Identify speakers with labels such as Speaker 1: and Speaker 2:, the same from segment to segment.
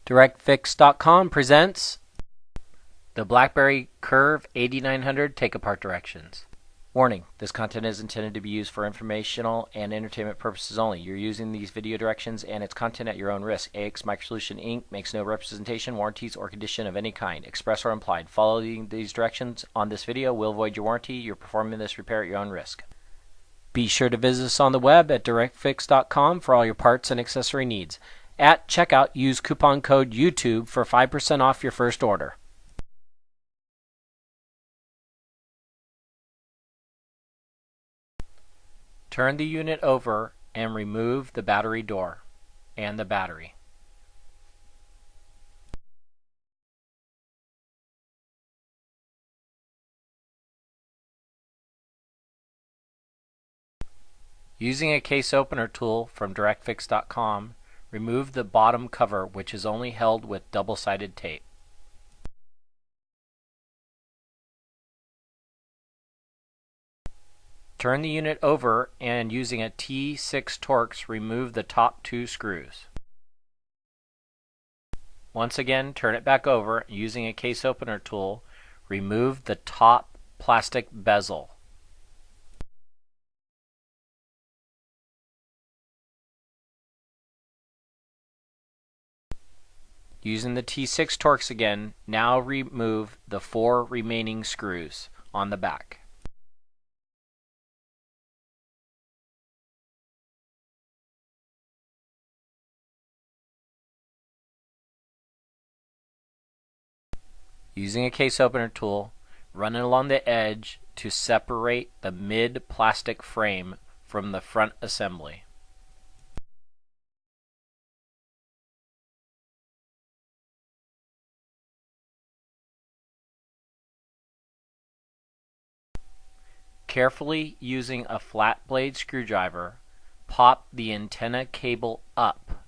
Speaker 1: DirectFix.com presents the BlackBerry Curve 8900 Take-Apart Directions. Warning, this content is intended to be used for informational and entertainment purposes only. You're using these video directions and its content at your own risk. AX Microsolution Inc. makes no representation, warranties, or condition of any kind, express or implied. Following these directions on this video will void your warranty. You're performing this repair at your own risk. Be sure to visit us on the web at DirectFix.com for all your parts and accessory needs. At checkout, use coupon code YouTube for 5% off your first order. Turn the unit over and remove the battery door and the battery. Using a case opener tool from DirectFix.com, remove the bottom cover, which is only held with double-sided tape. Turn the unit over and using a T6 Torx, remove the top two screws. Once again, turn it back over and using a case opener tool, remove the top plastic bezel. Using the T6 Torx again, now remove the 4 remaining screws on the back. Using a case opener tool, run it along the edge to separate the mid plastic frame from the front assembly. Carefully using a flat blade screwdriver, pop the antenna cable up.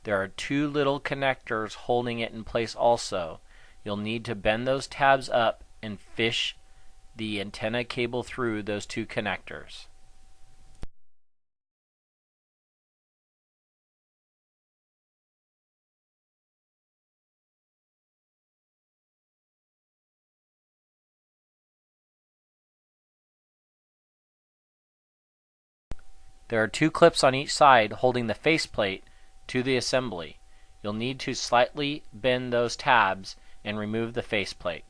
Speaker 1: There are 2 little connectors holding it in place also. You'll need to bend those tabs up and fish the antenna cable through those 2 connectors. There are 2 clips on each side holding the faceplate to the assembly. You'll need to slightly bend those tabs and remove the faceplate.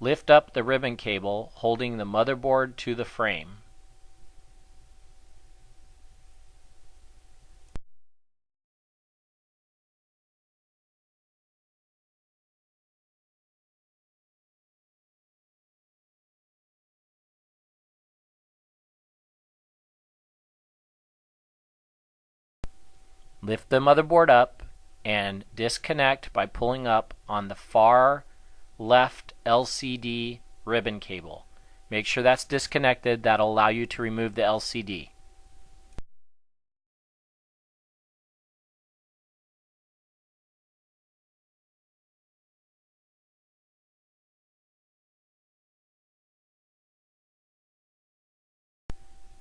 Speaker 1: Lift up the ribbon cable holding the motherboard to the frame. Lift the motherboard up and disconnect by pulling up on the far left LCD ribbon cable. Make sure that's disconnected. That'll allow you to remove the LCD.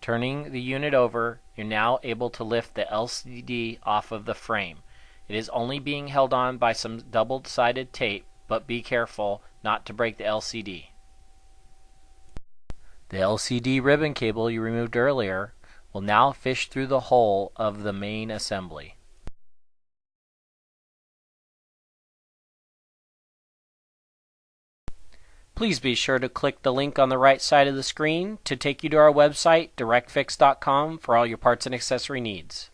Speaker 1: Turning the unit over, you're now able to lift the LCD off of the frame. It is only being held on by some double-sided tape, but be careful not to break the LCD. The LCD ribbon cable you removed earlier will now fish through the hole of the main assembly. Please be sure to click the link on the right side of the screen to take you to our website, DirectFix.com, for all your parts and accessory needs.